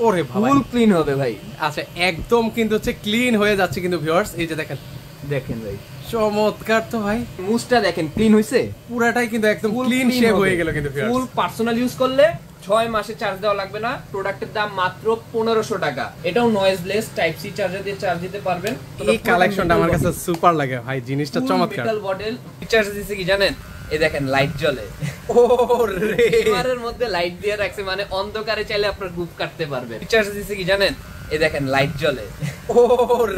ওরে ফুল ক্লিন হবে ভাই। আচ্ছা একদম কিন্তু হচ্ছে ক্লিন হয়ে যাচ্ছে কিন্তু ভিউয়ার্স, এই যে দেখেন দেখেন ভাই চমৎকার তো ভাই, মুছটা দেখেন ক্লিন হইছে, পুরাটাই কিন্তু একদম ক্লিন শেভ হয়ে গেল কিন্তু ভিউয়ার্স। ফুল পার্সোনাল ইউজ করলে 6 মাসে চার্জ দেওয়া লাগবে না। প্রোডাক্টের দাম মাত্র 1500 টাকা। এটাও নয়েজলেস টাইপ সি চার্জার দিয়ে চার্জ দিতে পারবেন। এই কালেকশনটা আমার কাছে সুপার লাগে ভাই, জিনিসটা চমৎকার। মেটাল বডেল ফিচারস দিছে কি জানেন, এই দেখেন লাইট জ্বলে, ওরে এর মধ্যে লাইট দিয়ে রাখছে, মানে অন্ধকারে চাইলে আপনার গ্রুপ কাটতে পারবেন। ফিচারস দিছে কি জানেন, এই দেখেন লাইট জ্বলে, ওরে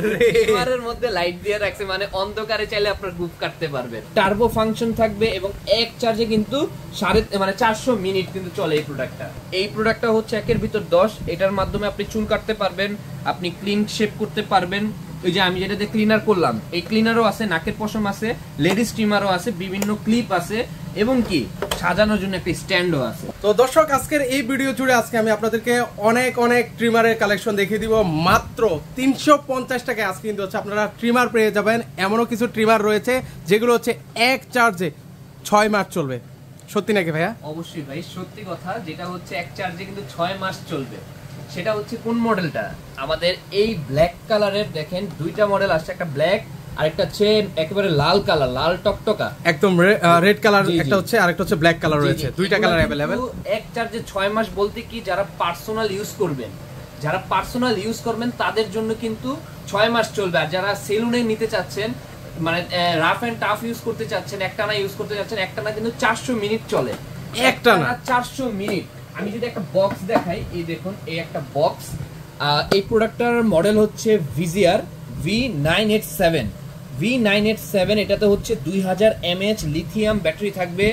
এর মধ্যে লাইট দিয়ে রাখছে, মানে অন্ধকারে চাইলে আপনার গ্রুপ কাটতে পারবেন। টার্বো ফাংশন থাকবে এবং এক চার্জে কিন্তু 450 মিনিট কিন্তু চলে এই প্রোডাক্টটা। এই প্রোডাক্টটা হচ্ছে 1-এর ভিতর 10। এটার মাধ্যমে আপনি চুল কাটতে পারবেন, আপনি ক্লিন শেপ করতে পারবেন। ওই যে আমি যেটা দিয়ে ক্লিনার করলাম, এই ক্লিনারও আছে, নাকের পশম আছে, লেডিস ট্রিমারও আছে, বিভিন্ন ক্লিপ আছে এবং কি সাজানোর জন্য একটা স্ট্যান্ডও আছে। তো দর্শক আজকের এই ভিডিও জুড়ে আজকে আমি আপনাদেরকে অনেক ট্রিমারের কালেকশন দেখিয়ে দিব মাত্র 350 টাকায়। আজকে কিন্তু হচ্ছে আপনারা ট্রিমার পেয়ে যাবেন। এমনও কিছু ট্রিমার রয়েছে যেগুলো হচ্ছে এক চার্জে 6 মাস চলবে। সত্যি নাকি ভাইয়া? অবশ্যই ভাই, সত্যি কথা। যেটা হচ্ছে এক চার্জে কিন্তু 6 মাস চলবে। সেটা হচ্ছে কোন মডেলটা, আমাদের এই ব্ল্যাক কালারের দেখেন দুইটা মডেল আসছে, একটা ব্ল্যাক আর একটা হচ্ছে একেবারে লাল কালার, লাল টকটকা একদম রেড কালার একটা হচ্ছে, আরেকটা হচ্ছে ব্ল্যাক কালার রয়েছে। দুইটা কালার अवेलेबल। এক চার্জে 6 মাস বলতে কি যারা পার্সোনাল ইউজ করবেন, যারা পার্সোনাল ইউজ করবেন তাদের জন্য কিন্তু 6 মাস চলবে। আর যারা সেলুনে নিতে চাচ্ছেন, মানে রাফ এন্ড টাফ ইউজ করতে চাচ্ছেন, একটানা ইউজ করতে চাচ্ছেন, একটানা কিন্তু 400 মিনিট চলে। একটানা 400 মিনিট। আমি যদি একটা বক্স দেখাই, এই দেখুন এই একটা বক্স। এই প্রোডাক্টটার মডেল হচ্ছে ভিজিআর V987। এটাতে হচ্ছে 2000 mAh লিথিয়াম ব্যাটারি থাকবে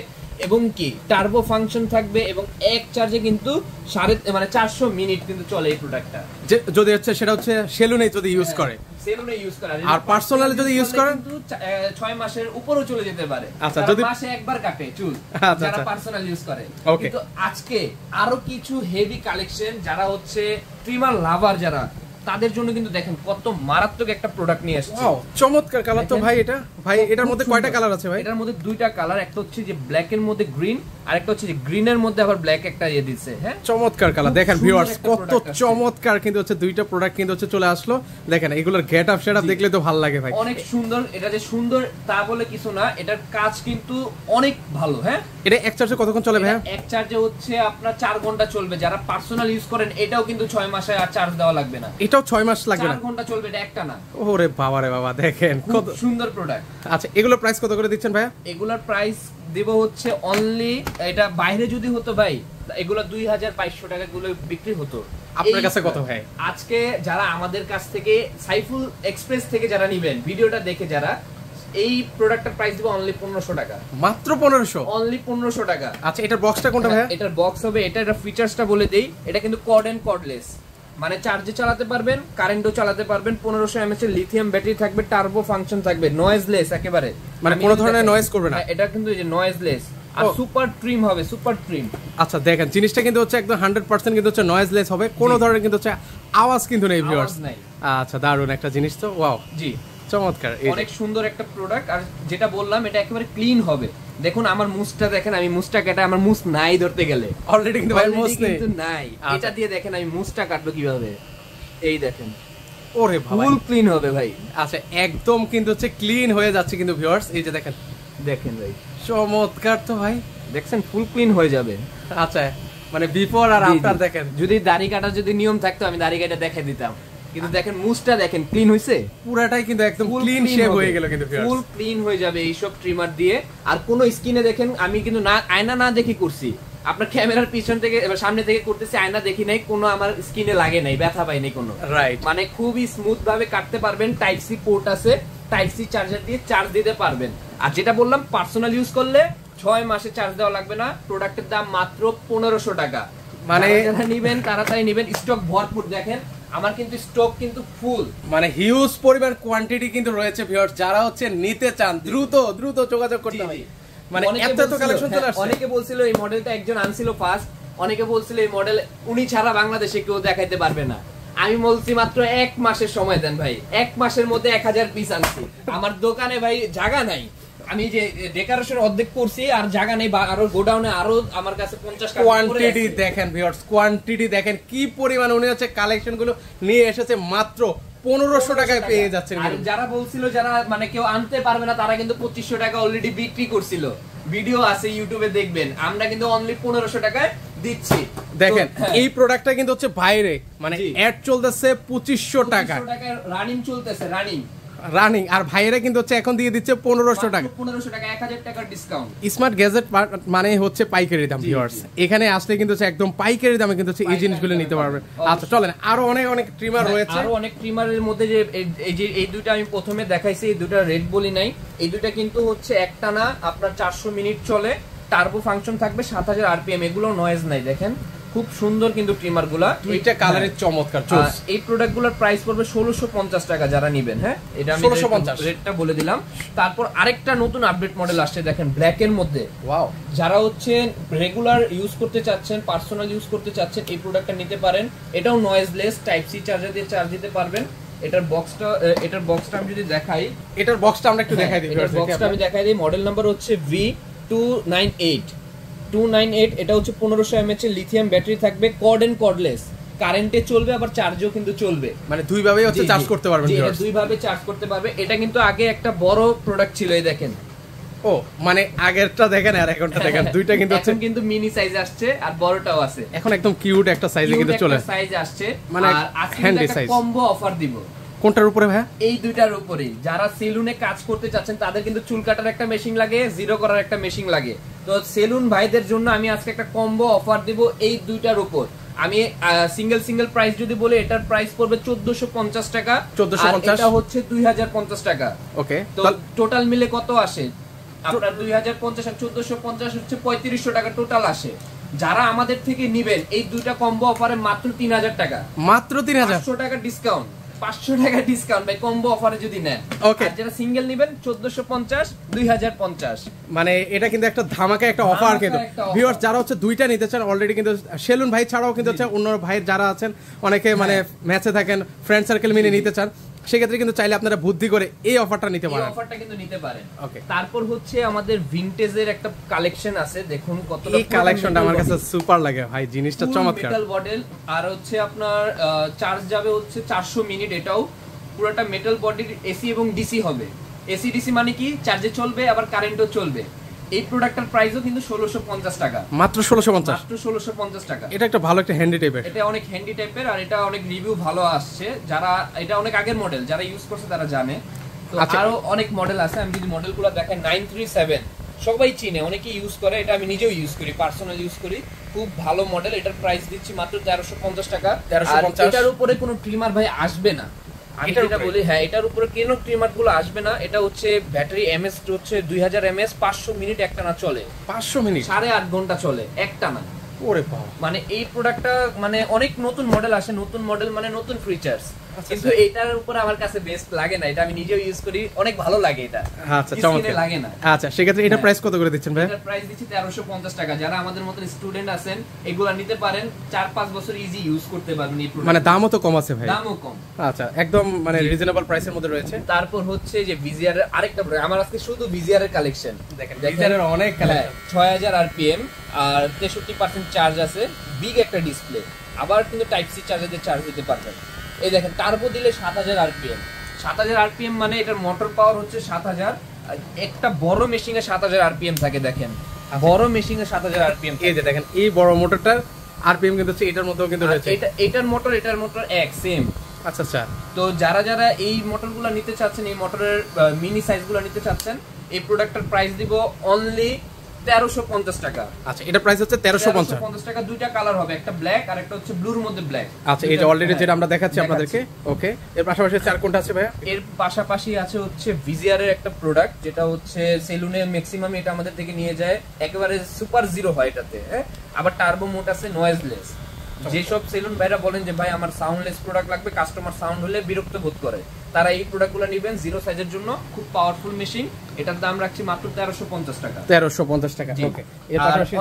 এবং কি টার্বো ফাংশন থাকবে এবং এক চার্জে কিন্তু 450 মিনিট কিন্তু চলে এই প্রোডাক্টটা। যদি হচ্ছে সেটা হচ্ছে সেলুনে যদি ইউজ করে, সেলুনে ইউজ করে, আর পার্সোনালি যদি ইউজ করেন কিন্তু 6 মাসের উপরও চলে যেতে পারে। আচ্ছা, যদি মাসে একবার কাটে চুল যারা পার্সোনাল ইউজ করে। কিন্তু আজকে আরো কিছু হেভি কালেকশন, যারা হচ্ছে ট্রিমার লাভার যারা, তাদের জন্য কিন্তু দেখেন কত মারাত্মক একটা প্রোডাক্ট নিয়ে আসছে। ওয়াও চমৎকার কালার তো ভাই। এটা ভাই এটার মধ্যে কয়টা কালার আছে ভাই? এটার মধ্যে দুইটা কালার, একটা হচ্ছে যে ব্ল্যাক এর মধ্যে গ্রিন, আর একটা হচ্ছে যে গ্রিন এর মধ্যে আবার ব্ল্যাক একটা ইয়ে দিচ্ছে। হ্যাঁ চমৎকার কালার। দেখেন ভিউয়ার্স কত চমৎকার কিন্তু হচ্ছে দুইটা প্রোডাক্ট কিন্তু হচ্ছে চলে আসলো। দেখেন এগুলোর গেট আপ সেটআপ দেখলে তো ভালো লাগে ভাই, অনেক সুন্দর। এটা যে সুন্দর তা বলে কিছু না, এটার কাজ কিন্তু অনেক ভালো। হ্যাঁ এটা এক চার্জে কতক্ষণ চলে ভাই? এক চার্জে হচ্ছে আপনার 4 ঘন্টা চলবে। যারা পার্সোনাল ইউজ করেন এটাও কিন্তু 6 মাসে আর চার্জ দেওয়া লাগবে না। এটাও 6 মাস লাগবে না, 4 ঘন্টা চলবে, এটা একটা না। ওরে বাবা রে বাবা, দেখেন কত সুন্দর প্রোডাক্ট। আচ্ছা এগুলোর প্রাইস কত করে দিচ্ছেন ভাই? এগুলোর প্রাইস দেব হচ্ছে অনলি, এটা বাইরে যদি হতো ভাই এগুলো 2500 টাকা গুলো বিক্রি হতো। আপনার কাছে কত ভাই? আজকে যারা আমাদের কাছ থেকে সাইফুল এক্সপ্রেস থেকে যারা নেবেন, ভিডিওটা দেখে যারা, এই প্রোডাক্টের প্রাইস দিব অনলি 1500 টাকা। মাত্র 1500? অনলি 1500 টাকা। আচ্ছা এটার বক্সটা কোনটা ভাই? এটার বক্স হবে এটা ফিচারসটা বলে দেই। এটা কিন্তু কর্ড এন্ড কর্ডলেস, মানে চার্জে চালাতে পারবেন, কারেন্টও চালাতে পারবেন। 1500 mAh এর লিথিয়াম ব্যাটারি থাকবে, টার্বো ফাংশন থাকবে, নয়েজলেস একেবারে, মানে কোনো ধরনের নয়েজ করবে না। এটা কিন্তু এই যে নয়েজলেস আর সুপার ট্রিম হবে, সুপার ট্রিম। আচ্ছা দেখেন জিনিসটা কিন্তু হচ্ছে একদম 100% কিন্তু হচ্ছে নয়েজলেস হবে, কোনো ধরনের কিন্তু হচ্ছে আওয়াজ কিন্তু নেই ভিউয়ার্স। আচ্ছা দারুণ একটা জিনিস তো, ওয়াও জি চমৎকার, অনেক সুন্দর একটা প্রোডাক্ট। আর যেটা বললাম এটা একেবারে ক্লিন হবে। দেখুন আমার মুছটা দেখেন, আমি মুছটা কেটে, আমার মুছ নাই ধরতে গেলে, অলরেডি কিন্তু ভাই মুছ নেই, কিন্তু নাই। এটা দিয়ে দেখেন আমি মুছটা কাটবো কিভাবে, এই দেখেন ওরে বাবা ফুল ক্লিন হবে ভাই। আচ্ছা একদম কিন্তু হচ্ছে ক্লিন হয়ে যাচ্ছে কিন্তু ভিউয়ার্স, এই যে দেখেন দেখেন ভাই চমৎকার তো ভাই, দেখছেন ফুল ক্লিন হয়ে যাবে। আচ্ছা মানে বিফোর আর আফটার দেখেন। যদি দাড়ি কাটার যদি নিয়ম থাকতো আমি দাড়ি কাটা দেখাই দিতাম, কিন্তু দেখেন মুছটা দেখেন ক্লিন হইছে, পুরাটাই কিন্তু একদম ক্লিন শেভ হয়ে গেল কিন্তু ভিউয়ার্স, ফুল ক্লিন হয়ে যাবে এইসব ট্রিমার দিয়ে। আর কোন স্কিনে দেখেন আমি কিন্তু না আয়না না দেখি করছি, আপনার ক্যামেরার পিছন থেকে এবার সামনে থেকে করতেছি, আয়না দেখি নাই, কোনো আমার স্কিনে লাগে নাই, ব্যথা পাই নাই কোনো, রাইট। মানে খুবই স্মুথ ভাবে কাটতে পারবেন। টাইপ সি পোর্ট আছে, টাইপ সি চার্জার দিয়ে চার্জ দিতে পারবেন। আর যেটা বললাম পার্সোনাল ইউজ করলে 6 মাসে চার্জ দেওয়া লাগবে না। প্রোডাক্টের দাম মাত্র 1500 টাকা। মানে যারা নেবেন তাড়াতাড়ি নেবেন, স্টক ভরপুর। দেখেন আমার কিন্তু স্টক কিন্তু ফুল, মানে হিউজ পরিমাণ কোয়ান্টিটি কিন্তু রয়েছে ভিউয়ার্স। যারা হচ্ছে নিতে চান দ্রুত দ্রুত যোগাযোগ করতে হবে, মানে এত এত কালেকশন চলে আসছে। অনেকে বলছিল এই মডেলটা একজন আনছিল ফার্স্ট, অনেকে বলছিল এই মডেল উনি ছাড়া বাংলাদেশে কেউ দেখাইতে পারবে না। আমি বলছি মাত্র 1 মাসের সময় দেন ভাই, 1 মাসের মধ্যে 1000 পিস আনছি। আমার দোকানে ভাই জায়গা নাই, আমি যে ডেকোরেশন অর্ধেক করছি আর জায়গা নেই, আরো গোডাউনে আরো আমার কাছে 50 টাকা কোয়ান্টিটি দেখেন ভিউয়ার্স, কোয়ান্টিটি দেখেন কি পরিমাণ উনি হচ্ছে কালেকশন গুলো নিয়ে এসেছে, মাত্র 1500 টাকায় পেয়ে যাচ্ছেন। আর যারা বলছিল যারা মানে কেউ আনতে পারবে না তারা কিন্তু 2500 টাকা অলরেডি বিক্রি করছিল, ভিডিও আছে ইউটিউবে দেখবেন। আমরা কিন্তু অনলি 1500 টাকায় দিচ্ছি। দেখেন এই প্রোডাক্টটা কিন্তু হচ্ছে বাইরে মানে অ্যাড চলতেছে 2500 টাকা রানিং চলতেছে, রানিং, আর ভাইয়েরা কিন্তু হচ্ছে এখন দিয়ে দিচ্ছে 1500 টাকা, 1500 টাকা, 1000 টাকার ডিসকাউন্ট। স্মার্ট গ্যাজেট মানে হচ্ছে পাইকারি দাম ভিউয়ার্স, এখানে আসলে কিন্তু হচ্ছে একদম পাইকারি দামে কিন্তু হচ্ছে এই জিনিসগুলো নিতে পারবেন। আচ্ছা চলেন, আরো অনেক অনেক ট্রিমার রয়েছে, আরো অনেক ট্রিমারের মধ্যে যে এই দুটো আমি প্রথমে দেখাইছি, এই দুটো রেড বলি নাই, এই দুটো কিন্তু হচ্ছে একটানা আপনার 400 মিনিট চলে, টার্বো ফাংশন থাকবে, 7000 আরপিএম, এগুলো নয়েজ নাই। দেখেন খুব সুন্দর কিন্তু ট্রিমার গুলা, দুইটা কালারের চমৎকার চোস। এই প্রোডাক্ট গুলোর প্রাইস পড়বে 1650 টাকা যারা নেবেন। হ্যাঁ, এটা আমি 1650 রেটটা বলে দিলাম। তারপর আরেকটা নতুন আপডেট মডেল আসছে দেখেন ব্ল্যাক এর মধ্যে। ওয়াও, যারা হচ্ছে রেগুলার ইউজ করতে চাচ্ছেন, পার্সোনাল ইউজ করতে চাচ্ছেন, এই প্রোডাক্টটা নিতে পারেন। এটাও নয়েজলেস, টাইপ সি চার্জার দিয়ে চার্জ দিতে পারবেন। এটার বক্সটা আমি যদি দেখাই, এটার বক্সটা আমরা একটু দেখাই দিই। এটার বক্সটা আমি দেখাই দিই। মডেল নাম্বার হচ্ছে V298। এটা হচ্ছে 1500 mAh এর লিথিয়াম ব্যাটারি থাকবে, কর্ড এন্ড কর্ডলেস, কারেন্টে চলবে আবার চার্জও কিন্তু চলবে, মানে দুই ভাবেই হচ্ছে চার্জ করতে পারবেন। এটা দুই ভাবে চার্জ করতে পারবে। এটা কিন্তু আগে একটা বড় প্রোডাক্ট ছিল, এই দেখেন। ও মানে আগেরটা দেখেন আর এখনটা দেখেন, দুইটা কিন্তু হচ্ছে এখন কিন্তু মিনি সাইজ আসছে আর বড়টাও আছে। এখন একদম কিউট একটা সাইজে কিন্তু চলে সাইজ আসছে, মানে আর আজকে হ্যান্ডি একটা সাইজ। কম্বো অফার দিব। কোনটার উপরে ভাই? এই দুইটার উপরেই। যারা সেলুনে কাজ করতে চাচ্ছেন তাদের কিন্তু চুল কাটার একটা মেশিন লাগে, জিরো করার একটা মেশিন লাগে, তো সেলুন ভাইদের জন্য আমি আজকে একটা কম্বো অফার দিব এই দুইটার উপর। আমি সিঙ্গেল প্রাইস যদি বলি, এটার প্রাইস পড়বে 1450 টাকা, 1450, এটা হচ্ছে 2050 টাকা। ওকে, তো টোটাল মিলে কত আসে আপনার? 2050 আর 1450 হচ্ছে 3500 টাকা টোটাল আসে। যারা আমাদের থেকে নিবেন এই দুইটা কম্বো অফারে মাত্র 3000 টাকা, মাত্র 3000, 500 টাকা ডিসকাউন্ট, 500 টাকা ডিসকাউন্ট ভাই কম্বো অফারে যদি নেন। ওকে, যারা সিঙ্গেল নেবেন 1450, 2050, মানে এটা কিন্তু একটা ধামাকা একটা অফার কিন্তু ভিউয়ার্স। যারা হচ্ছে দুইটা নিতে চান অলরেডি কিন্তু সেলুন ভাই ছাড়াও কিন্তু হচ্ছে অন্য ভাই যারা আছেন অনেকে মানে ম্যাচে থাকেন, ফ্রেন্ড সার্কেল মিলে নিতে চান, সেক্ষেত্রে কিন্তু চাইলে আপনারা বুদ্ধি করে এই অফারটা নিতে পারেন। এই অফারটা কিন্তু নিতে পারেন। ওকে, তারপর হচ্ছে আমাদের ভিনটেজের একটা কালেকশন আছে, দেখুন কতটা। এই কালেকশনটা আমার কাছে সুপার লাগে ভাই, জিনিসটা চমৎকার। মেটাল মডেল, আর হচ্ছে আপনার চার্জ যাবে হচ্ছে 400 মিনিট। এটাও পুরোটা মেটাল বডির, এসি এবং ডিসি হবে। এসি ডিসি মানে কি, চার্জে চলবে আবার কারেন্টও চলবে। এই প্রোডাক্টটার প্রাইসও কিন্তু 1650 টাকা, মাত্র 1650, মাত্র 1650 টাকা। এটা একটা ভালো একটা হ্যান্ডি টাইপের, এটা অনেক হ্যান্ডি টাইপের, আর এটা অনেক রিভিউ ভালো আসছে। যারা এটা অনেক আগের মডেল, যারা ইউজ করছে তারা জানে। তো আরো অনেক মডেল আছে, আমি যদি মডেলগুলো দেখাই, 937 সবাই চিনে, অনেকে ইউজ করে, এটা আমি নিজেও ইউজ করি, পার্সোনাল ইউজ করি, খুব ভালো মডেল। এটার প্রাইস দিচ্ছি মাত্র 1350 টাকা। আর এটার উপরে কোনো ট্রিমার ভাই আসবে না, আমি যেটা বলি। হ্যাঁ, এটার উপরে কেন ট্রিমার গুলো আসবে না, এটা হচ্ছে ব্যাটারি এমএস হচ্ছে 2000 এমএস, 500 মিনিট একটানা চলে, 500 মিনিট 8.5 ঘন্টা চলে একটানা। ওরে বাবা, মানে এই প্রোডাক্টটা মানে অনেক নতুন মডেল আসে, নতুন মডেল মানে নতুন ফিচারস, কিন্তু এটার উপর আমার কাছে বেস্ট লাগে না। এটা আমি নিজেও ইউজ করি, অনেক ভালো লাগে এটা। আচ্ছা চমৎকার লাগে না। আচ্ছা সেক্ষেত্রে এটা প্রাইস কত করে দিচ্ছেন ভাই? এটার প্রাইস দিচ্ছি 1350 টাকা। যারা আমাদের মত স্টুডেন্ট আছেন এগুলা নিতে পারেন, 4-5 বছর ইজি ইউজ করতে পারবেন এই প্রোডাক্ট। মানে দামও তো কম আছে ভাই? দামও কম, আচ্ছা একদম মানে রিজনেবল প্রাইসের মধ্যে রয়েছে। তারপর হচ্ছে যে ভিজিআর এর আরেকটা প্রোডাক্ট, আমার আজকে শুধু ভিজিআর এর কালেকশন। দেখেন ভিজিআর এর অনেক কালেকশন, 6000 আরপিএম আর 63% চার্জ আছে, বিগ একটা ডিসপ্লে, আবার কিন্তু টাইপ সি চার্জার দিয়ে চার্জ দিতে পারবেন। এই দেখেন টার্বো দিলে 7000 আরপিএম, 7000 আরপিএম মানে এটার মোটর পাওয়ার হচ্ছে 7000। একটা বড় মেশিনে 7000 আরপিএম থাকে, দেখেন বড় মেশিনে 7000 আরপিএম। এই যে দেখেন এই বড় মোটরটার আরপিএম কিন্তু এটার মধ্যেও কিন্তু রয়েছে। এটার মোটর এক সেম। আচ্ছা আচ্ছা, তো যারা এই মোটরগুলো নিতে চাচ্ছেন, এই মোটরের মিনি সাইজগুলো নিতে চাচ্ছেন, এই প্রোডাক্টের প্রাইস দিব অনলি 1350 টাকা। আচ্ছা এটা প্রাইস হচ্ছে 1350 টাকা। দুইটা কালার হবে, একটা ব্ল্যাক আর একটা হচ্ছে ব্লুর মধ্যে ব্ল্যাক। আচ্ছা এটা অলরেডি যেটা আমরা দেখাচ্ছি আপনাদেরকে। ওকে, এর পাশাপাশি চার কোনটা আছে ভাই? এর পাশাপাশি আছে হচ্ছে ভিজিআর এর একটা প্রোডাক্ট, যেটা হচ্ছে সেলুনে ম্যাক্সিমাম এটা আমাদের থেকে নিয়ে যায়, একেবারে সুপার জিরো হয় এটাতে। আবার টার্বো মোড আছে, নয়েজলেস। যেসব সেলুন ভাইরা বলেন যে ভাই আমার সাউন্ডলেস প্রোডাক্ট লাগবে, কাস্টমার সাউন্ড হলে বিরক্ত বোধ করে, তারা এই প্রোডাক্টগুলো নেবেন জিরো সাইজের জন্য। খুব পাওয়ারফুল মেশিন, এটার দাম রাখছি মাত্র 1350 টাকা। 1350 টাকা। ওকে, এর পাশাপাশি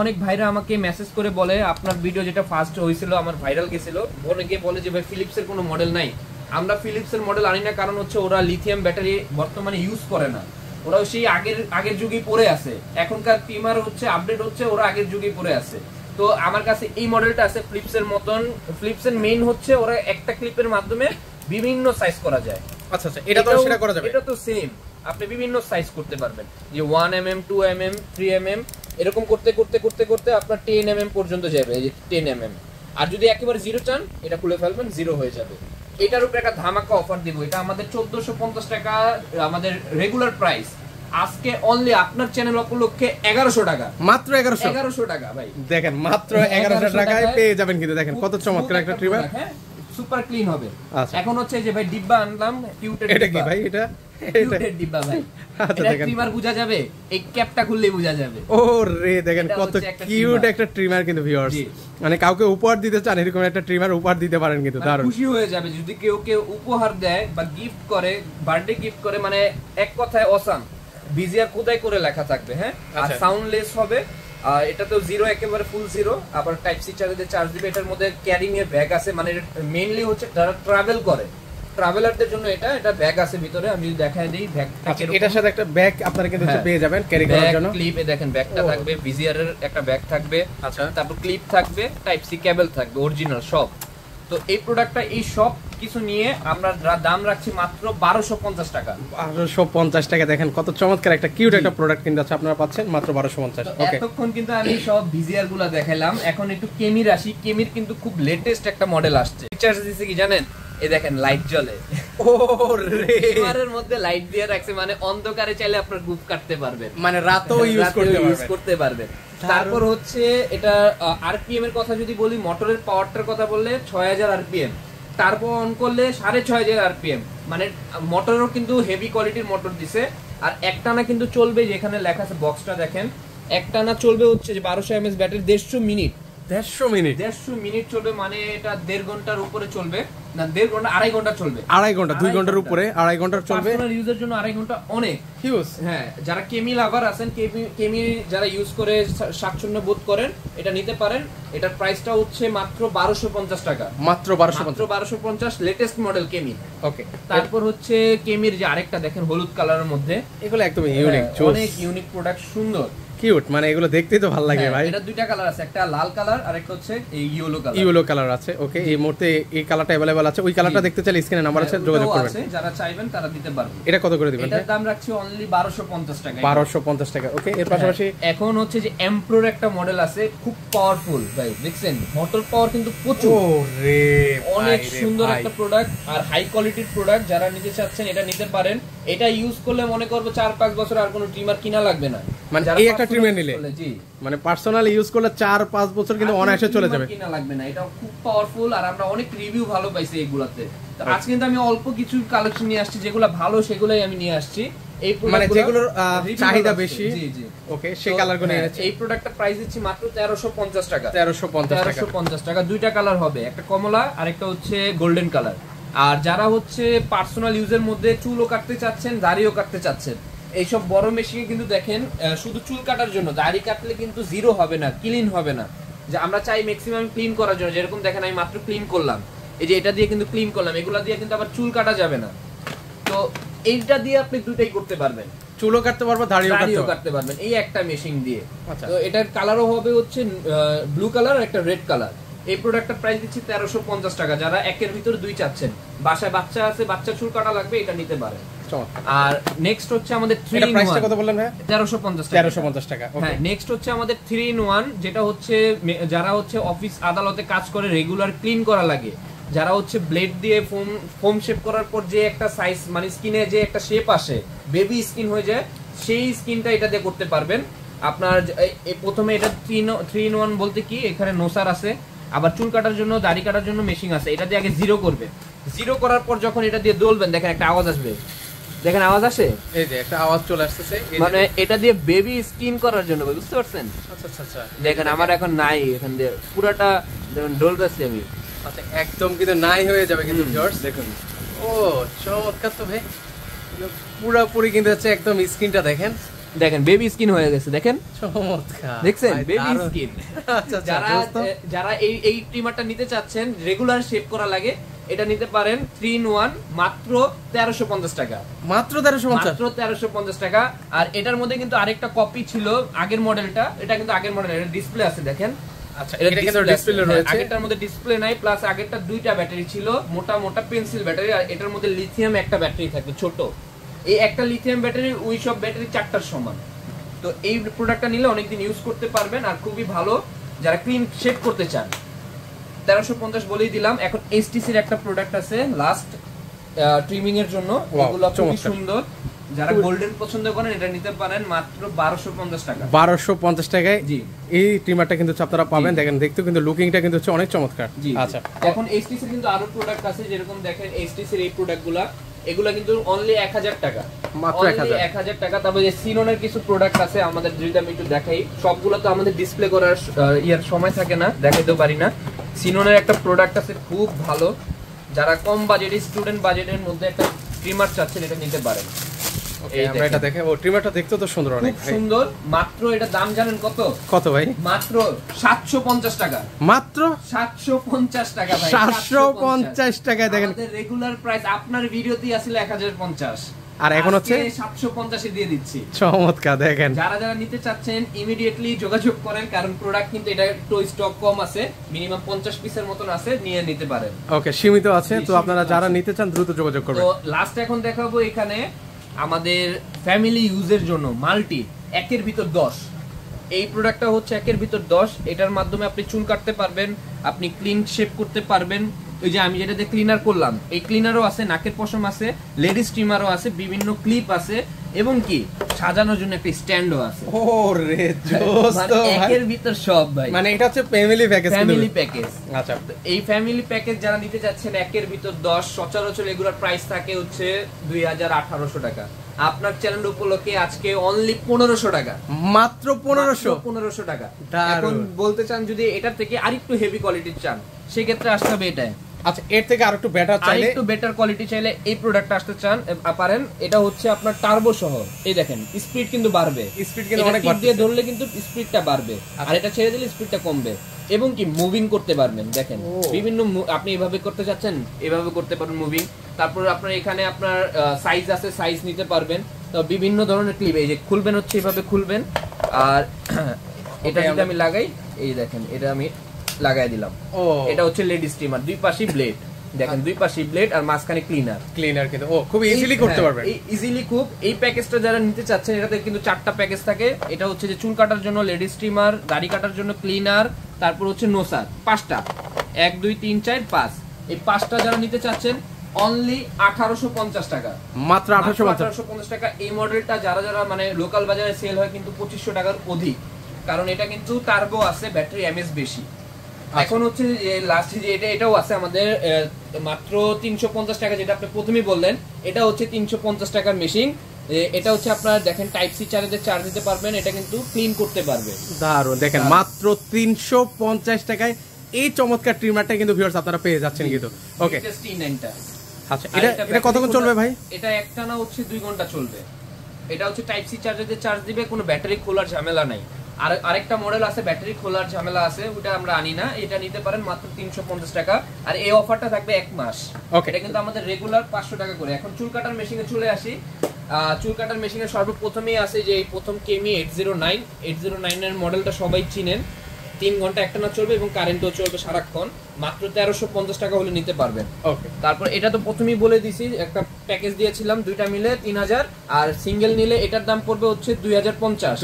অনেক ভাইরা আমাকে মেসেজ করে বলে আপনার ভিডিও যেটা ফার্স্ট হয়েছিল আমার ভাইরাল গেছিল, অনেকে বলে যে ভাই ফিলিপস এর কোনো মডেল নাই। আমরা ফিলিপস এর মডেল আনি না, কারণ হচ্ছে ওরা লিথিয়াম ব্যাটারি বর্তমানে ইউজ করে না। ওরা সেই আগের যুগেই পড়ে আছে। এখনকার ট্রিমার হচ্ছে আপডেট হচ্ছে, ওরা আগের যুগেই পড়ে আছে। তো আমার কাছে এই মডেলটা আছে ফ্লিপস এর মতন। ফ্লিপস এর মেইন হচ্ছে ওরা একটা ক্লিপের মাধ্যমে বিভিন্ন সাইজ করা যায়। আচ্ছা আচ্ছা, এটা তো সেটা করা যাবে। এটা তো সেম, আপনি বিভিন্ন সাইজ করতে পারবেন, যে 1 mm 2 mm 3 mm এরকম করতে করতে করতে করতে আপনার 10 mm পর্যন্ত যাবে, এই যে 10 mm। আর যদি একেবারে জিরো চান, এটা খুলে ফেলবেন, জিরো হয়ে যাবে। এটার উপরে একটা ধামাকা অফার দিব। এটা আমাদের 1450 টাকা আমাদের রেগুলার প্রাইস। আজকে অনলি আপনার চ্যানেল উপলক্ষে 1100 টাকা, মাত্র 1100 টাকা ভাই। দেখেন মাত্র 1100 টাকায় পেয়ে যাবেন। কিন্তু দেখেন কত চমৎকার একটা ট্রিমার, সুপার ক্লিন হবে। আচ্ছা, এখন হচ্ছে যে ভাই ডিব্বা আনলাম, কিউটের এটা কি ভাই? এটা কিউটের ডিব্বা ভাই। আচ্ছা দেখেন, ট্রিমার বোঝা যাবে, এই ক্যাপটা খুললেই বোঝা যাবে। ও রে, দেখেন কত কিউট একটা ট্রিমার কিন্তু ভিউয়ার্স। মানে কাউকে উপহার দিতে চান, এরকম একটা ট্রিমার উপহার দিতে পারেন, কিন্তু দারুণ খুশি হয়ে যাবে যদি কেউ উপহার দেয় বা গিফট করে, বার্থডে গিফট করে। মানে এক কথায় অসাম। বিজিআর খোদাই করে লেখা থাকবে, হ্যাঁ, আর সাউন্ডলেস হবে। এটা তো জিরো, একেবারে ফুল জিরো। আবার টাইপ সি চার্জারে চার্জ দিবে। এটার মধ্যে ক্যারিং এর ব্যাগ আছে, মানে মেইনলি হচ্ছে যারা ট্রাভেল করে, ট্রাভেলারদের জন্য এটা ব্যাগ আছে ভিতরে। আমি যদি দেখাই দেই ব্যাগটা, এটার সাথে একটা ব্যাগ আপনারা কিন্তু পেয়ে যাবেন ক্যারি করার জন্য। ক্লিপ, দেখেন ব্যাগটা থাকবে, বিজিআর এর একটা ব্যাগ থাকবে। আচ্ছা, তারপর ক্লিপ থাকবে, টাইপ সি কেবল থাকবে, অরিজিনাল সব। তো এই প্রোডাক্টটা, এই সব কিছু নিয়ে আমরা দাম রাখছি মাত্র 1250 টাকা। 1250 টাকা। দেখেন কত চমৎকার একটা কিউট একটা প্রোডাক্ট কিন্তু আছে, আপনারা পাচ্ছেন মাত্র 1250। ওকে, এতক্ষণ কিন্তু আমি সব ভিজিআর গুলা দেখাইলাম। এখন একটু কেমির আসি। কেমির কিন্তু খুব লেটেস্ট একটা মডেল আসছে। ফিচারস দিছে কি জানেন? এই দেখেন লাইট জ্বলে। ও রে, ঘরের মধ্যে লাইট দিয়ে রাখছে, মানে অন্ধকারে চাইলে আপনার গ্রুপ কাটতে পারবেন, মানে রাতেও ইউজ করতে পারবেন। তারপর হচ্ছে এটা আরপিএম এর কথা যদি বলি, মোটরের পাওয়ারটার কথা বললে 6000 আরপিএম, তারপর অন করলে 6500 আরপিএম। মানে মোটরও কিন্তু হেভি কোয়ালিটির মোটর দিছে। আর একটানা কিন্তু চলবে, যেখানে লেখা আছে বক্সটা দেখেন, একটানা চলবে হচ্ছে যে 1200 mAh ব্যাটারি, 150 মিনিট। 150 মিনিট চলবে, মানে এটা 1.5 ঘন্টার উপরে চলবে না, 1.5 ঘন্টা 2.5 ঘন্টা চলবে। 2.5 ঘন্টা, 2 ঘন্টার উপরে 2.5 ঘন্টা চলবে। পার্সোনাল ইউজের জন্য 2.5 ঘন্টা অনেক হিউজ। হ্যাঁ, যারা কেমি লাভার আছেন, কেমি যারা ইউজ করে স্বাচ্ছন্দ্য বোধ করেন, এটা নিতে পারেন। এটার প্রাইসটা হচ্ছে মাত্র 1250 টাকা, মাত্র 1250 লেটেস্ট মডেল কেমি। ওকে, তারপর হচ্ছে কেমির যে আরেকটা দেখেন হলুদ কালারের মধ্যে, এগুলো একদম ইউনিক, অনেক ইউনিক প্রোডাক্ট, সুন্দর কিউট, মানে এগুলো দেখতেই তো ভালো লাগে ভাই। এটা দুইটা কালার আছে, একটা লাল কালার আর একটা হচ্ছে এই ইয়েলো কালার আছে। ওকে, এই মুহূর্তে এই কালারটা अवेलेबल আছে। ওই কালারটা দেখতে চাইলে স্ক্রিনে নাম্বার আছে, যোগাযোগ করবেন। যারা চাইবেন তারা দিতে পারবেন। এটা কত করে দিবেন? এটার দাম রাখছি অনলি 1250 টাকা। 1250 টাকা। ওকে, এর পাশাপাশি এখন হচ্ছে যে এমপ্রোর একটা মডেল আছে, খুব পাওয়ারফুল ভাই। দেখছেন মোটর পাওয়ার কিন্তু প্রচুর। ওরে, অনেক সুন্দর একটা প্রোডাক্ট আর হাই কোয়ালিটির প্রোডাক্ট। যারা নিতে চাচ্ছেন এটা নিতে পারেন। এটা ইউজ করলে মনে করবে 4-5 বছর আর কোনো ট্রিমার কিনা লাগবে না। মানে এই একটা ট্রিমার নিলে, জি, মানে পার্সোনালি ইউজ করলে 4-5 বছর কিন্তু অনায়াসে চলে যাবে, কিনা লাগবে না। এটা খুব পাওয়ারফুল আর আমরা অনেক রিভিউ ভালো পাইছি এগুলাতে। তো আজকে কিন্তু আমি অল্প কিছু কালেকশন নিয়ে আসছি, যেগুলো ভালো সেগুলোই আমি নিয়ে আসছি। এই মানে যেগুলোর চাহিদা বেশি। জি জি, ওকে, সেই কালারগুলো নিয়ে এনেছি। এই প্রোডাক্টটা প্রাইস দিচ্ছি মাত্র 1350 টাকা। 1350 টাকা। দুইটা কালার হবে, একটা কমলা আর একটা হচ্ছে গোল্ডেন কালার। আর যারা হচ্ছে পার্সোনাল ইউজের মধ্যে চুলও কাটতে চাচ্ছেন, দাড়িও কাটতে চাচ্ছেন, এইসব বড় মেশিনে কিন্তু দেখেন শুধু চুল কাটার জন্য, দাড়ি কাটলে কিন্তু জিরো হবে না, ক্লিন হবে না। যে আমরা চাই ম্যাক্সিমাম ক্লিন করার জন্য, যেরকম দেখেন আমি মাত্র ক্লিন করলাম, এই যে এটা দিয়ে কিন্তু ক্লিন করলাম, এগুলা দিয়ে কিন্তু আবার চুল কাটা যাবে না। তো এইটা দিয়ে আপনি দুটাই করতে পারবেন, চুলও কাটতে পারবেন, দাড়িও কাটতে পারবেন এই একটা মেশিন দিয়ে। তো এটার কালারও হবে হচ্ছে ব্লু কালার আর একটা রেড কালার। এই প্রোডাক্টটার প্রাইস দিচ্ছি 1350 টাকা। যারা একের ভিতরে দুই চাচ্ছেন, বাসায় বাচ্চা আছে, বাচ্চা চুল কাটা লাগবে, এটা নিতে পারেন। আর নেক্সট হচ্ছে আমাদের 3 in 1, কত বললেন ভাই? 1350 টাকা। হ্যাঁ, নেক্সট হচ্ছে আমাদের 3 in 1, যেটা হচ্ছে যারা হচ্ছে অফিস আদালতে কাজ করে, রেগুলার ক্লিন করা লাগে, যারা হচ্ছে ব্লেড দিয়ে ফোম শেপ করার পর যে একটা সাইজ, মানে স্কিনে যে একটা শেপ আসে, বেবি স্কিন হয়ে যায়, সেই স্কিনটা এটা দিয়ে করতে পারবেন। আপনার প্রথমে এটা 3 in 1 বলতে কি, এখানে নোসার আছে, আবার চুল কাটার জন্য, দাড়ি কাটার জন্য মেশিন আছে। এটা দিয়ে আগে জিরো করবে, জিরো করার পর যখন এটা দিয়ে দলবেন, দেখেন একটা আওয়াজ আসবে, দেখেন আওয়াজ আসে, এই যে একটা আওয়াজ চলে আসছে, মানে এটা দিয়ে বেবি স্কিন করার জন্য, বুঝতে পারছেন? আচ্ছা আচ্ছা আচ্ছা, দেখেন আমার এখন নাই, এখান দিয়ে পুরাটা ডলতেছি আমি। আচ্ছা, একদম কিন্তু নাই হয়ে যাবে কিন্তু ভিউয়ার্স, দেখুন। ও চমৎকার তো ভাই, পুরোপুরি কিন্তু হচ্ছে একদম স্কিনটা দেখেন, দেখেন বেবি স্কিন হয়ে গেছে, দেখেন চমৎকার, দেখছেন বেবি স্কিন। আচ্ছা, যারা এই ট্রিমারটা নিতে চাচ্ছেন, রেগুলার শেভ করা লাগে, এটা নিতে পারেন 3 in 1 মাত্র 1350 টাকা। মাত্র 1350, মাত্র 1350 টাকা। আর এটার মধ্যে কিন্তু আরেকটা কপি ছিল আগের মডেলটা, এটা কিন্তু আগের মডেল, এটা ডিসপ্লে আছে দেখেন। আচ্ছা এটা কিন্তু ডিসপ্লে রয়েছে, আগেরটার মধ্যে ডিসপ্লে নাই, প্লাস আগেরটা দুইটা ব্যাটারি ছিল, মোটা মোটা পেন্সিল ব্যাটারি, আর এটার মধ্যে লিথিয়াম একটা ব্যাটারি থাকবে ছোট। এই একটা লিথিয়াম ব্যাটারি ওই সব ব্যাটারি 4টার সমান। তো এই প্রোডাক্টটা নিলে অনেকদিন ইউজ করতে পারবেন, আর খুবই ভালো যারা ক্লিন শেপ করতে চান। 1350 বলেই দিলাম। এখন এইচটিসির একটা প্রোডাক্ট আছে লাস্ট ট্রিমিং এর জন্য, এগুলো খুবই সুন্দর। যারা গোল্ডেন পছন্দ করেন এটা নিতে পারেন মাত্র 1250 টাকা। 1250 টাকায় জি এই ট্রিমারটা কিন্তু আপনারা পাবেন। দেখেন দেখতে কিন্তু লুকিংটা কিন্তু হচ্ছে অনেক চমৎকার। আচ্ছা এখন এইচটিসির কিন্তু আরো প্রোডাক্ট আছে, যেরকম দেখেন এইচটিসির এই প্রোডাক্টগুলা, এগুলা কিন্তু অনলি 1000 টাকা, মাত্র 1000 টাকা। তারপরে যে সিনোনের কিছু প্রোডাক্ট আছে আমাদের, যদি আমি একটু দেখাই, সবগুলো তো আমাদের ডিসপ্লে করার ইয়ার সময় থাকে না, দেখাইতে পারি না। সিনোনের একটা প্রোডাক্ট আছে খুব ভালো, যারা কম বাজেটের স্টুডেন্ট বাজেটের মধ্যে একটা ট্রিমার চাচ্ছেন এটা নিতে পারেন। আমরা এটা দেখে, ও ট্রিমারটা দেখতে তো সুন্দর, অনেক সুন্দর। মাত্র এটা দাম জানেন কত? কত ভাই? মাত্র 750 টাকা। মাত্র 750 টাকা ভাই, 750 টাকায় দেখেন। আমাদের রেগুলার প্রাইস আপনার ভিডিওতেই আসলে 1050, আর এখন হচ্ছে 750 এ দিয়ে দিচ্ছি। চমৎকার। দেখেন যারা যারা নিতে চাচ্ছেন ইমিডিয়েটলি যোগাযোগ করেন, কারণ প্রোডাক্ট কিন্তু এটা একটু স্টক কম আছে, মিনিমাম 50 পিসের মতন আছে, নিয়ে নিতে পারেন। ওকে, সীমিত আছে, তো আপনারা যারা নিতে চান দ্রুত যোগাযোগ করবেন। তো লাস্ট এখন দেখাবো এখানে আমাদের ফ্যামিলি ইউজের জন্য মাল্টি একের ভিতর 10। এই প্রোডাক্টটা হচ্ছে একের ভিতর 10। এটার মাধ্যমে আপনি চুল কাটতে পারবেন, আপনি ক্লিন শেপ করতে পারবেন। ওই যে আমি যেটা দিয়ে ক্লিনার করলাম, এই ক্লিনারও আছে, নাকের পশম আছে, লেডিস ট্রিমারও আছে, বিভিন্ন ক্লিপ আছে, এবং কি সাজানোর জন্য একটা স্ট্যান্ডও আছে। ওরে জোস তো ভাই, একের ভিতর সব ভাই, মানে এটা হচ্ছে ফ্যামিলি প্যাকেজ। Family package. আচ্ছা, এই ফ্যামিলি প্যাকেজ যারা নিতে যাচ্ছেন একের ভিতর 10, সচরাচর এগুলোর প্রাইস থাকে হচ্ছে 2000-1800 টাকা। আপনার চ্যানেল উপলক্ষে আজকে অনলি 1500 টাকা, মাত্র 1500 টাকা। এখন বলতে চান যদি এটার থেকে আরেকটু হেভি কোয়ালিটির চান, সেই ক্ষেত্রে আসতে হবে এটা। আচ্ছা, এর থেকে আরেকটু বেটার চাইলে, আরেকটু বেটার কোয়ালিটি চাইলে এই প্রোডাক্টটা আসতে চান পারেন। এটা হচ্ছে আপনার টার্বো সহ। এই দেখেন স্পিড কিন্তু বাড়বে, স্পিড কিন্তু অনেক বাড়বে, দিয়ে ধরলে কিন্তু স্পিডটা বাড়বে, আর এটা ছেড়ে দিলে স্পিডটা কমবে, এবং কি মুভিং করতে পারবেন। দেখেন বিভিন্ন, আপনি এভাবে করতে চাচ্ছেন এভাবে করতে পারবেন মুভিং। তারপর আপনার এখানে আপনার সাইজ আছে, সাইজ নিতে পারবেন। তো বিভিন্ন ধরনের ক্লিপ, এই যে খুলবেন হচ্ছে এভাবে খুলবেন। আর এটা যদি আমি লাগাই, এই দেখেন এটা আমি লাগাই দিলাম, এটা হচ্ছে লেডি স্টিমার, দুই পাশে ব্লেড, দেখেন দুই পাশে ব্লেড আর মাঝখানে ক্লিনার কিন্তু খুব ইজিলি করতে পারবেন, ইজিলি খুব। এই প্যাকেজটা যারা নিতে চাচ্ছেন, এটাতে কিন্তু 4টা প্যাকেজ থাকে। এটা হচ্ছে যে চুল কাটার জন্য লেডি স্টিমার, দাড়ি কাটার জন্য ক্লিনার, তারপর হচ্ছে নোসার, 5টা, 1 2 3 4 5। এই 5টা যারা নিতে চাচ্ছেন অনলি 1850 টাকা, মাত্র 1850 টাকা। এই মডেলটা যারা যারা মানে লোকাল বাজারে সেল হয় কিন্তু 2500 টাকার অধিক, কারণ এটা কিন্তু টার্বো আছে, ব্যাটারি এমএস বেশি। এখন হচ্ছে লাস্ট যে এটাও আছে আমাদের মাত্র 350 টাকা, যেটা আপনি প্রথমেই বললেন, এটা হচ্ছে 350 টাকার মেশিন। এটা হচ্ছে আপনার দেখেন টাইপ সি চার্জে চার্জ দিতে পারবেন, এটা কিন্তু ক্লিন করতে পারবে। দারুণ। দেখেন মাত্র 350 টাকায় এই চমৎকার ট্রিমারটা কিন্তু ভিউয়ার্স আপনারা পেয়ে যাচ্ছেন কিন্তু। ওকে, আচ্ছা এটা কতক্ষণ চলবে ভাই? এটা একটানা হচ্ছে 2 ঘন্টা চলবে। এটা হচ্ছে টাইপ সি চার্জে চার্জ দিবে, কোনো ব্যাটারি খোলার ঝামেলা নাই। আর আরেকটা মডেল আছে ব্যাটারি খোলার ঝামেলা আছে, ওটা আমরা আনি না। এটা নিতে পারেন মাত্র 350 টাকা, আর এই অফারটা থাকবে 1 মাস। এটা কিন্তু আমাদের রেগুলার 500 টাকা করে। এখন চুল কাটার মেশিনে চলে আসি। চুল কাটার মেশিনে সর্বপ্রথমেই আছে যে এই প্রথম কেমি 809 এর মডেলটা সবাই চিনেন। 3 ঘন্টা একটানা চলবে এবং কারেন্টও চলবে সারাক্ষণ। মাত্র 1350 টাকা হলে নিতে পারবেন। ওকে, তারপর এটা তো প্রথমেই বলে দিছি, একটা প্যাকেজ দিয়েছিলাম, দুইটা মিলে 3000, আর সিঙ্গেল নিলে এটার দাম পড়বে হচ্ছে 2050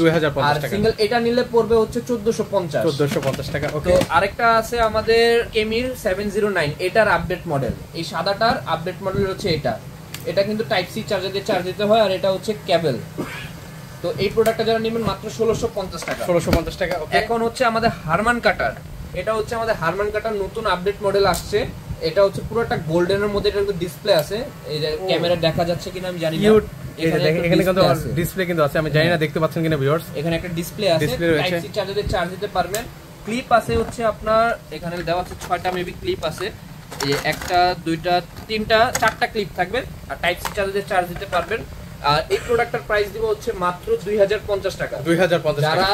আর সিঙ্গেল এটা নিলে পড়বে হচ্ছে 1450 টাকা। ওকে, আরেকটা আছে আমাদের কেমির 709, এটার আপডেট মডেল। এই সাদাটার আপডেট মডেল হচ্ছে এটা কিন্তু টাইপ সি চার্জার দিয়ে চার্জ দিতে হয়, আর এটা হচ্ছে কেবল। তো এই প্রোডাক্টটা যারা নেবেন মাত্র 1650 টাকা। এখন হচ্ছে আমাদের হারমান কাটার, এটা হচ্ছে আমাদের হারমান কাটার নতুন আপডেট মডেল আসছে। এটা হচ্ছে পুরোটা গোল্ডেনের মধ্যে, এটা ডিসপ্লে আছে, এই যে ক্যামেরা দেখা যাচ্ছে কিনা আমি জানি না, এখানে কিন্তু ডিসপ্লে কিন্তু আছে, আমি জানি না দেখতে পাচ্ছেন কিনা ভিউয়ার্স। এখানে একটা ডিসপ্লে আছে, টাইপ সি চার্জার দিয়ে চার্জ দিতে পারবেন। ক্লিপ আছে হচ্ছে আপনার এখানে দেওয়া আছে 6টা মেবি ক্লিপ আছে, এই একটা, দুইটা, তিনটা, 4টা ক্লিপ থাকবে, আর টাইপ সি চার্জার দিয়ে চার্জ দিতে পারবেন। আর এই প্রোডাক্টটার প্রাইস দিব হচ্ছে মাত্র 2050 টাকা। যারা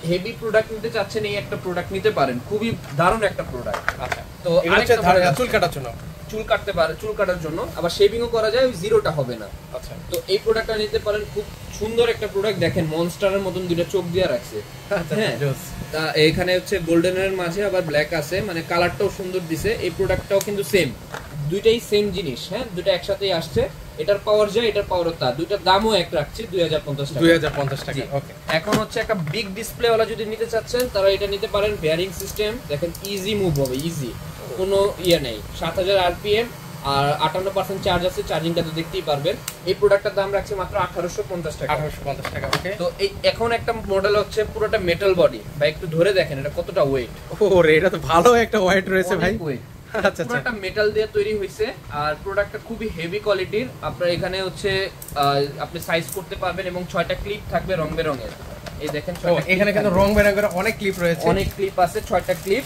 হেভি প্রোডাক্ট নিতে চাচ্ছেন এই একটা প্রোডাক্ট নিতে পারেন, খুবই দারুণ একটা প্রোডাক্ট। আচ্ছা, তো চুল চুল কাটতে পারে, চুল কাটার জন্য, আবার শেভিংও করা যায়, ওই জিরোটা হবে না। আচ্ছা, তো এই প্রোডাক্টটা নিতে পারেন, খুব সুন্দর একটা প্রোডাক্ট, দেখেন মনস্টারের মতন দুইটা চোখ দিয়ে রাখছে। হ্যাঁ, তা এখানে হচ্ছে গোল্ডেনের মাঝে আবার ব্ল্যাক আছে, মানে কালারটাও সুন্দর দিছে। এই প্রোডাক্টটাও কিন্তু সেম, দুইটাই সেম জিনিস। হ্যাঁ, দুইটা একসাথেই আসছে, এটার পাওয়ার যায়, এটার পাওয়ার তা, দুইটার দামও এক রাখছে 2050 টাকা। 2050 টাকা। ওকে, এখন হচ্ছে একটা বিগ ডিসপ্লে ওয়ালা যদি নিতে চাচ্ছেন তারা এটা নিতে পারেন। বেয়ারিং সিস্টেম দেখেন, ইজি মুভ হবে, ইজি, কোনো ইয়ে নেই। 7000 আরপিএম আর 58% চার্জ আছে, চার্জিংটা তো দেখতেই পারবেন। এই প্রোডাক্টটার দাম রাখছে মাত্র 1850 টাকা। 1850 টাকা। ওকে, তো এই এখন একটা মডেল হচ্ছে পুরোটা মেটাল বডি, ভাই একটু ধরে দেখেন এটা কতটা ওয়েট। ওরে, এটা তো ভালো একটা ওয়েট রয়েছে ভাই। আচ্ছা আচ্ছা, পুরোটা মেটাল দিয়ে তৈরি হয়েছে, আর প্রোডাক্টটা খুবই হেভি কোয়ালিটির। আপনার এখানে হচ্ছে আপনি সাইজ করতে পারবেন, এবং 6টা ক্লিপ থাকবে রং বেরঙের। এই দেখেন, এখানে কিন্তু রং বেরঙের অনেক ক্লিপ রয়েছে, অনেক ক্লিপ আছে, 6টা ক্লিপ।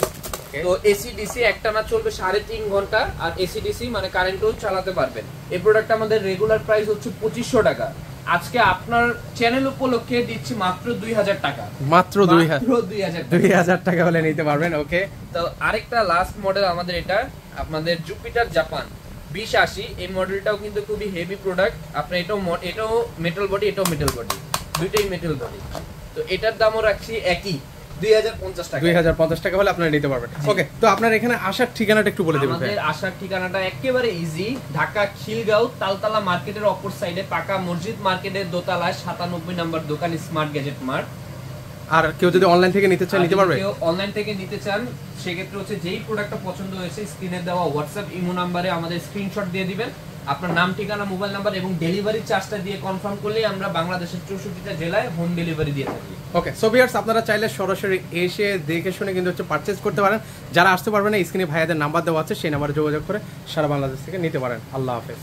তো এসি ডিসি একটানা চলবে 3.5 ঘন্টা, আর এসি ডিসি মানে কারেন্টও চালাতে পারবেন। এই প্রোডাক্ট আমাদের রেগুলার প্রাইস হচ্ছে 2500 টাকা। আজকে আপনার চ্যানেল উপলক্ষে দিচ্ছি মাত্র 2000 টাকা। মাত্র 2000 টাকা হলে নিতে পারবেন। ওকে, তো আরেকটা লাস্ট মডেল আমাদের, এটা আপনাদের জুপিটার জাপান 2080। এই মডেলটাও কিন্তু খুবই হেভি প্রোডাক্ট। আপনার এটাও মেটাল বডি, এটাও মেটাল বডি, দুইটাই মেটাল বডি। তো এটার দামও রাখছি একই 2050 টাকা। 2050 টাকা হলে আপনারা নিতে পারবেন। ওকে, তো আপনার এখানে আসার ঠিকানাটা একটু বলে দিবেন। আমাদের আসার ঠিকানাটা একেবারে ইজি, ঢাকা খিলগাঁও তালতলা মার্কেটের অপর সাইডে, পাকা মসজিদ মার্কেটের দোতলায় 97 নম্বর দোকান, স্মার্ট গ্যাজেট মার্ট। আর কেউ যদি অনলাইন থেকে নিতে চায় নিতে পারবে? কেউ অনলাইন থেকে নিতে চান সেক্ষেত্রে হচ্ছে যেই প্রোডাক্টটা পছন্দ হয়েছে স্ক্রিনে দেওয়া হোয়াটসঅ্যাপ ইমো নাম্বারে আমাদের স্ক্রিনশট দিয়ে দিবেন, আপনার নাম, ঠিকানা, মোবাইল নাম্বার এবং ডেলিভারি চার্জটা দিয়ে কনফার্ম করলেই আমরা বাংলাদেশের 64টা জেলায় হোম ডেলিভারি দিয়ে থাকি। ওকে, সো ভিউয়ার্স, আপনারা চাইলে সরাসরি এসে দেখে শুনে কিন্তু হচ্ছে পারচেজ করতে পারেন। যারা আসতে পারবেন না, স্ক্রিনে ভাইয়াদের নাম্বার দেওয়া আছে, সেই নাম্বারে যোগাযোগ করে সারা বাংলাদেশ থেকে নিতে পারেন। আল্লাহ হাফেজ।